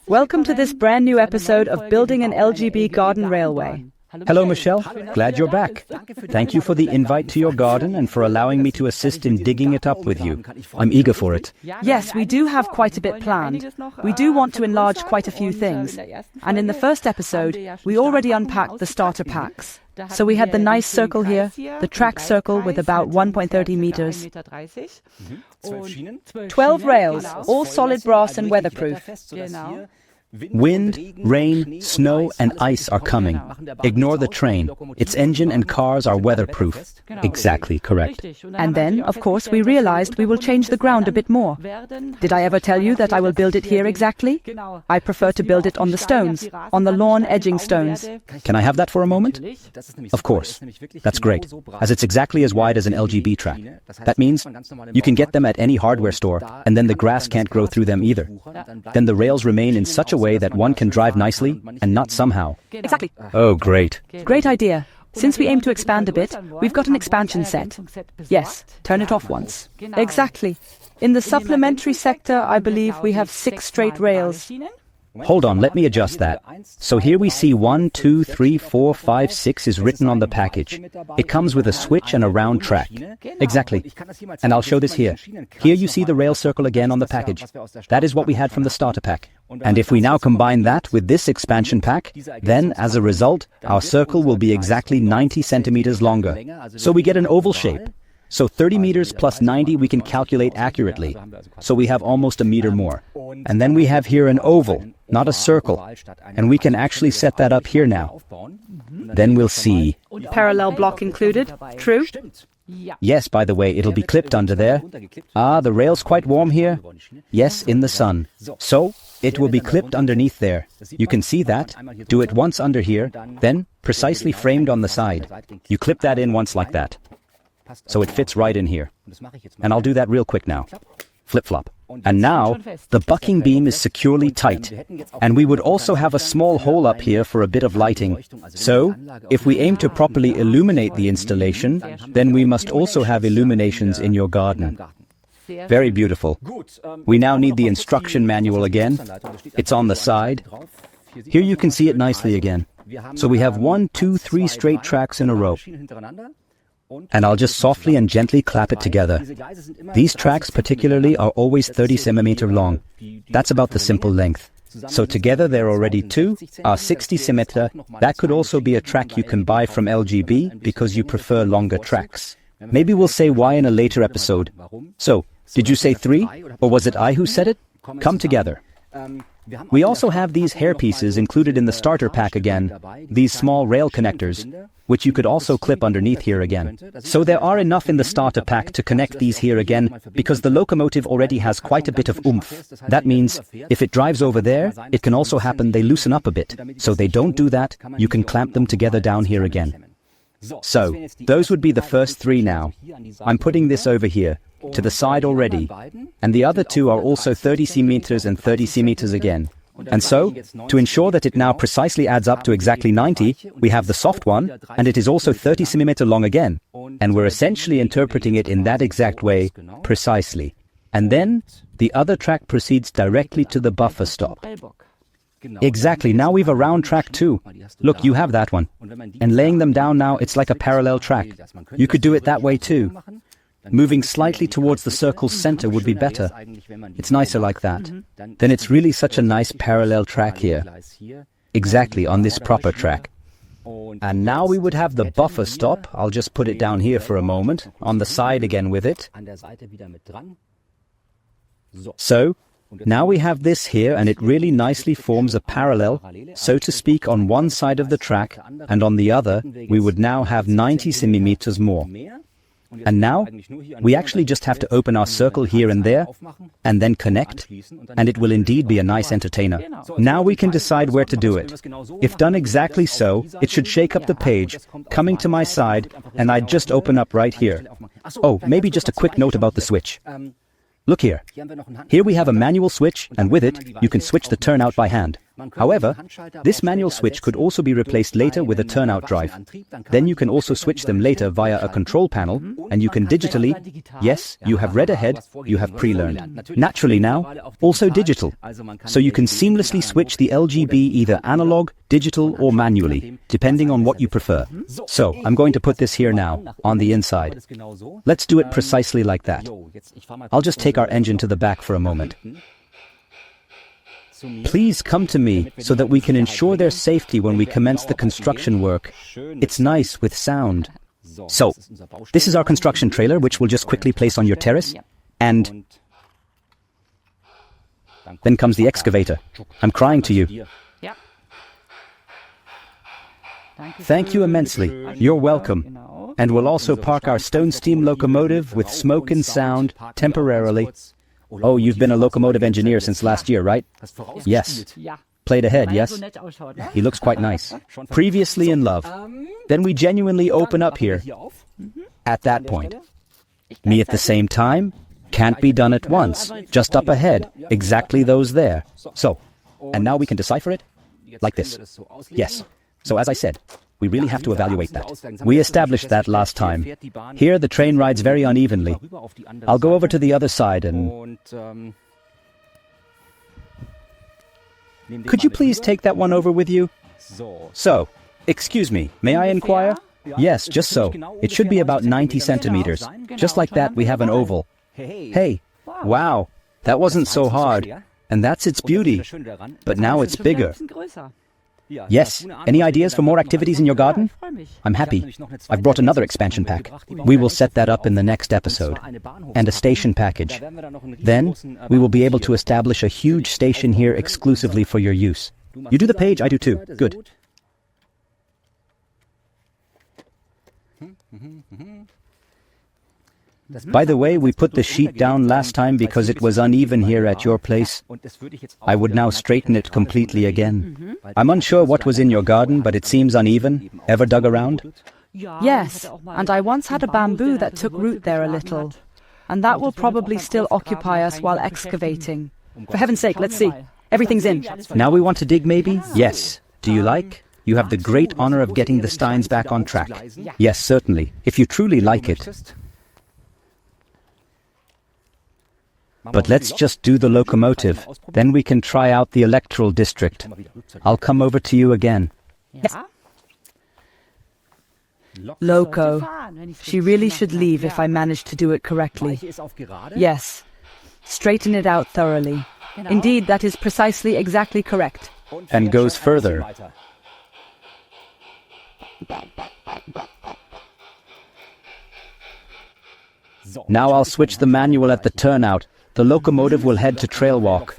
Welcome to this brand new episode of Building an LGB Garden Railway. Hello, Michelle. Glad you're back. Thank you for the invite to your garden and for allowing me to assist in digging it up with you. I'm eager for it. Yes, we do have quite a bit planned. We do want to enlarge quite a few things. And in the first episode, we already unpacked the starter packs. So we had the nice circle here, the track circle with about 1.30 meters. 12 rails, all solid brass and weatherproof. Wind, rain, snow, and ice are coming. Ignore the train. Its engine and cars are weatherproof. Exactly correct. And then, of course, we realized we will change the ground a bit more. Did I ever tell you that I will build it here exactly? I prefer to build it on the stones, on the lawn edging stones. Can I have that for a moment? Of course. That's great, as it's exactly as wide as an LGB track. That means you can get them at any hardware store, and then the grass can't grow through them either. Then the rails remain in such a way that one can drive nicely and not somehow. Exactly. Oh, great. Great idea. Since we aim to expand a bit, we've got an expansion set. Yes, turn it off once. Exactly. In the supplementary sector, I believe we have 6 straight rails. Hold on, let me adjust that. So here we see 1, 2, 3, 4, 5, 6 is written on the package. It comes with a switch and a round track. Exactly. And I'll show this here. Here you see the rail circle again on the package. That is what we had from the starter pack. And if we now combine that with this expansion pack, then as a result, our circle will be exactly 90 centimeters longer. So we get an oval shape. So 30 meters plus 90 we can calculate accurately. So we have almost a meter more. And then we have here an oval, not a circle. And we can actually set that up here now. Then we'll see. Parallel block included. True? Yes, by the way, it'll be clipped under there. Ah, the rail's quite warm here. Yes, in the sun. So it will be clipped underneath there. You can see that. Do it once under here, then precisely framed on the side. You clip that in once like that. So it fits right in here. And I'll do that real quick now. Flip-flop. And now, the bucking beam is securely tight. And we would also have a small hole up here for a bit of lighting. So, if we aim to properly illuminate the installation, then we must also have illuminations in your garden. Very beautiful. We now need the instruction manual again. It's on the side. Here you can see it nicely again. So we have 1, 2, 3 straight tracks in a row. And I'll just softly and gently clap it together. These tracks particularly are always 30 centimeter long. That's about the simple length. So together they're already 2, are 60 centimeter. That could also be a track you can buy from LGB because you prefer longer tracks. Maybe we'll say why in a later episode. So, did you say 3? Or was it I who said it? Come together. We also have these hair pieces included in the starter pack again, these small rail connectors, which you could also clip underneath here again. So there are enough in the starter pack to connect these here again, because the locomotive already has quite a bit of oomph. That means, if it drives over there, it can also happen they loosen up a bit. So they don't do that, you can clamp them together down here again. So, those would be the first 3 now. I'm putting this over here, to the side already, and the other 2 are also 30 centimeters and 30 centimeters again. And so, to ensure that it now precisely adds up to exactly 90, we have the soft one, and it is also 30 centimeters long again. And we're essentially interpreting it in that exact way, precisely. And then, the other track proceeds directly to the buffer stop. Exactly, now we've a round track too. Look, you have that one. And laying them down now, it's like a parallel track. You could do it that way too. Moving slightly towards the circle's center would be better. It's nicer like that. Then it's really such a nice parallel track here. Exactly, on this proper track. And now we would have the buffer stop. I'll just put it down here for a moment. On the side again with it. So, now we have this here, and it really nicely forms a parallel, so to speak, on one side of the track, and on the other, we would now have 90 centimeters more. And now, we actually just have to open our circle here and there, and then connect, and it will indeed be a nice entertainer. Now we can decide where to do it. If done exactly so, it should shake up the page, coming to my side, and I'd just open up right here. Oh, maybe just a quick note about the switch. Look here. Here we have a manual switch, and with it, you can switch the turnout by hand. However, this manual switch could also be replaced later with a turnout drive. Then you can also switch them later via a control panel, and you can digitally, yes, you have read ahead, you have pre-learned. Naturally now, also digital. So you can seamlessly switch the LGB either analog, digital or manually, depending on what you prefer. So, I'm going to put this here now, on the inside. Let's do it precisely like that. I'll just take our engine to the back for a moment. Please come to me so that we can ensure their safety when we commence the construction work. It's nice with sound. So, this is our construction trailer, which we'll just quickly place on your terrace. And then comes the excavator. I'm crying to you. Thank you immensely. You're welcome. And we'll also park our stone steam locomotive with smoke and sound temporarily. Oh, you've been a locomotive engineer since last year, right? Yes. Played ahead, yes? He looks quite nice. Previously in love. Then we genuinely open up here. At that point. Me at the same time? Can't be done at once. Just up ahead. Exactly those there. So, and now we can decipher it? Like this. Yes. So as I said, we really have to evaluate that. We established that last time. Here the train rides very unevenly. I'll go over to the other side and... Could you please take that one over with you? So, excuse me, may I inquire? Yes, just so. It should be about 90 centimeters. Just like that we have an oval. Hey, wow, that wasn't so hard. And that's its beauty. But now it's bigger. Yes. Any ideas for more activities in your garden? I'm happy. I've brought another expansion pack. We will set that up in the next episode. And a station package. Then, we will be able to establish a huge station here exclusively for your use. You do the page, I do too. Good. By the way, we put the sheet down last time because it was uneven here at your place. I would now straighten it completely again. I'm unsure what was in your garden, but it seems uneven. Ever dug around? Yes, and I once had a bamboo that took root there a little. And that will probably still occupy us while excavating. For heaven's sake, let's see. Everything's in. Now we want to dig maybe? Yes. Do you like? You have the great honor of getting the Steins back on track. Yes, certainly. If you truly like it. But let's just do the locomotive. Then we can try out the electoral district. I'll come over to you again. Yes. Loco. She really should leave if I manage to do it correctly. Yes. Straighten it out thoroughly. Indeed, that is precisely exactly correct. And goes further. Now I'll switch the manual at the turnout. The locomotive will head to trail walk.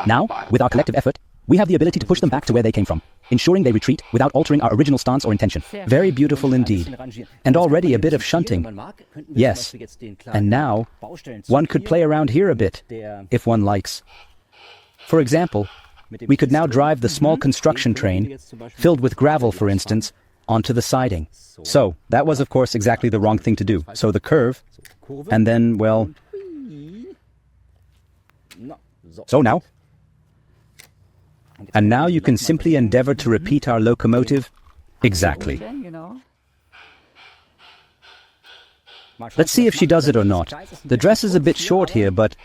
Now, with our collective effort, we have the ability to push them back to where they came from, ensuring they retreat without altering our original stance or intention. Very beautiful indeed. And already a bit of shunting. Yes. And now, one could play around here a bit, if one likes. For example, we could now drive the small construction train, filled with gravel for instance, onto the siding. So, that was of course exactly the wrong thing to do. So the curve, and then, well... So now? And now you can simply endeavor to repeat our locomotive exactly. Let's see if she does it or not. The dress is a bit short here, but...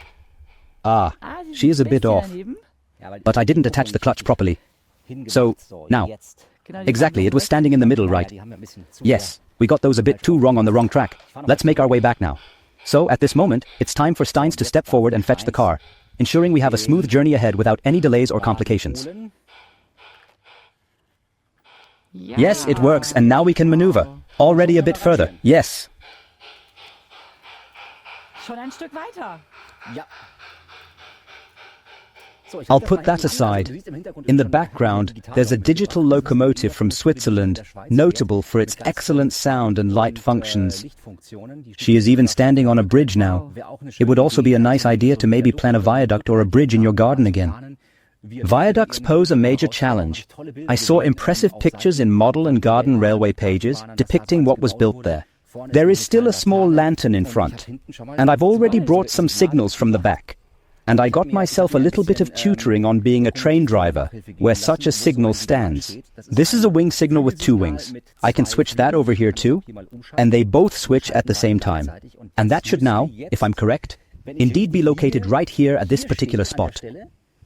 she is a bit off. But I didn't attach the clutch properly. So, now. Exactly, it was standing in the middle, right? Yes, we got those a bit too wrong on the wrong track. Let's make our way back now. So, at this moment, it's time for Steins to step forward and fetch the car, ensuring we have a smooth journey ahead without any delays or complications. Yes, it works, and now we can maneuver. Already a bit further. Yes. I'll put that aside. In the background, there's a digital locomotive from Switzerland, notable for its excellent sound and light functions. She is even standing on a bridge now. It would also be a nice idea to maybe plan a viaduct or a bridge in your garden again. Viaducts pose a major challenge. I saw impressive pictures in model and garden railway pages depicting what was built there. There is still a small lantern in front, and I've already brought some signals from the back. And I got myself a little bit of tutoring on being a train driver, where such a signal stands. This is a wing signal with 2 wings. I can switch that over here too, and they both switch at the same time. And that should now, if I'm correct, indeed be located right here at this particular spot.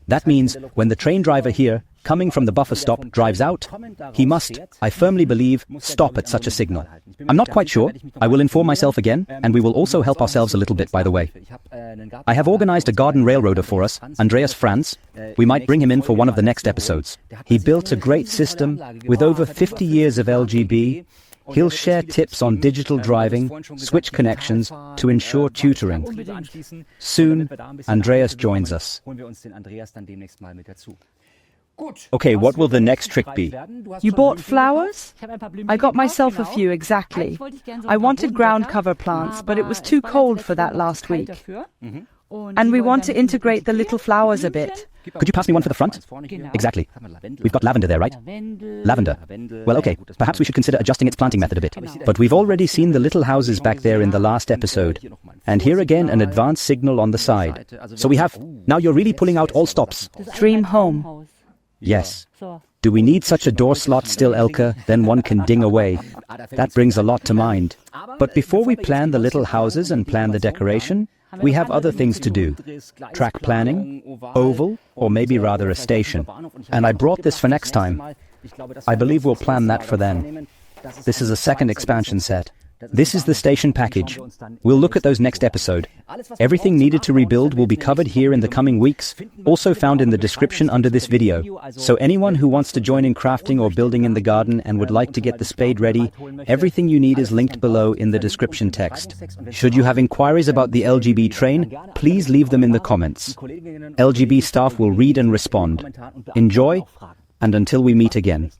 That means when the train driver here, coming from the buffer stop, drives out, he must, I firmly believe, stop at such a signal. I'm not quite sure. I will inform myself again, and we will also help ourselves a little bit, by the way. I have organized a garden railroader for us, Andreas Franz. We might bring him in for one of the next episodes. He built a great system with over 50 years of LGB. He'll share tips on digital driving, switch connections to ensure tutoring. Soon, Andreas joins us. Okay, what will the next trick be? You bought flowers? I got myself a few, exactly. I wanted ground cover plants, but it was too cold for that last week. And we want to integrate the little flowers a bit. Could you pass me one for the front? Exactly. We've got lavender there, right? Lavender. Well, okay, perhaps we should consider adjusting its planting method a bit. But we've already seen the little houses back there in the last episode. And here again, an advanced signal on the side. So we have, now you're really pulling out all stops. Dream home. Yes. Do we need such a door slot still, Elke? Then one can ding away. That brings a lot to mind. But before we plan the little houses and plan the decoration, we have other things to do. Track planning, oval, or maybe rather a station. And I brought this for next time. I believe we'll plan that for then. This is a second expansion set. This is the station package. We'll look at those next episode. Everything needed to rebuild will be covered here in the coming weeks, also found in the description under this video. So anyone who wants to join in crafting or building in the garden and would like to get the spade ready, everything you need is linked below in the description text. Should you have inquiries about the LGB train, please leave them in the comments. LGB staff will read and respond. Enjoy, and until we meet again.